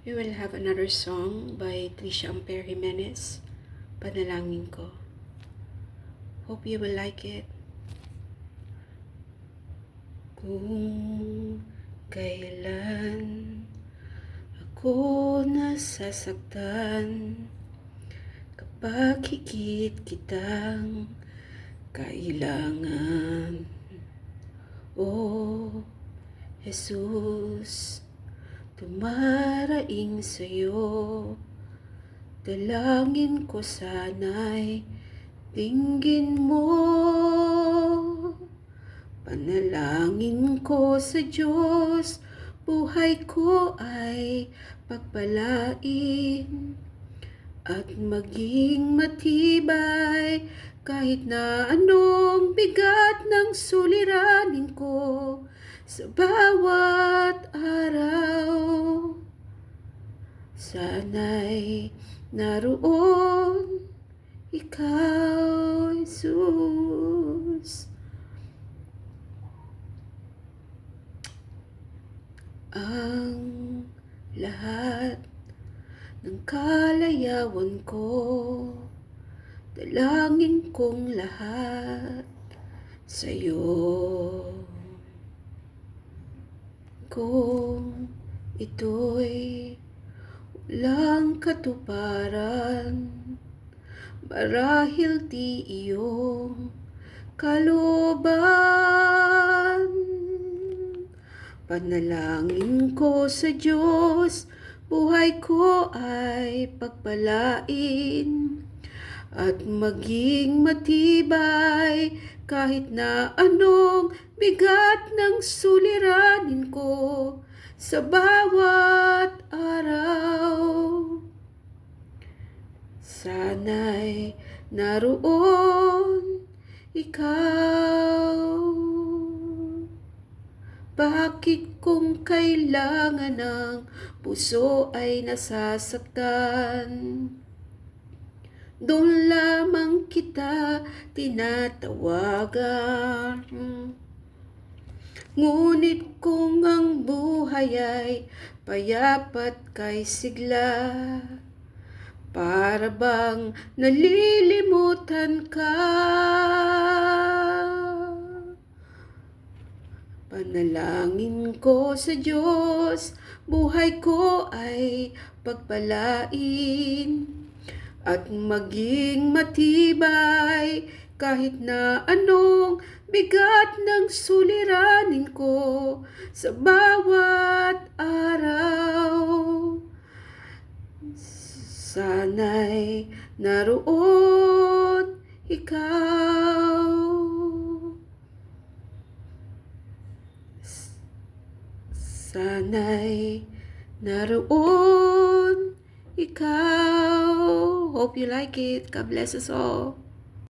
We will have another song by Trisha Ampere Jimenez, Panalangin Ko. Hope you will like it. Kung kailan ako nasasaktan, kapag higit kitang kailangan, O Jesus, tumaraing sa'yo, dalangin ko sana'y tingin mo. Panalangin ko sa Diyos, buhay ko ay pagpalain at maging matibay kahit na anong bigat ng suliranin ko sa bawat araw. Sana'y naroon ikaw, Jesus. Ang lahat ng kalayawan ko, dalangin kong lahat sa'yo. Kung ito'y walang katuparan, marahil di iyong kalooban. Panalangin ko sa Diyos, buhay ko ay pagpalain at maging matibay kahit na anong bigat ng suliranin ko sa bawat araw. Sana'y naroon ikaw. Bakit kung kailangan ng puso ay nasasaktan, doon lamang kita tinatawagan? Ngunit kung ang buhay ay payapat kay sigla, para bang nalilimutan ka? Panalangin ko sa Diyos, buhay ko ay pagpalain at maging matibay kahit na anong bigat ng suliranin ko sa bawat araw. Sana'y naroon ikaw. Sana'y naroon ikaw. Hope you like it. God bless us all.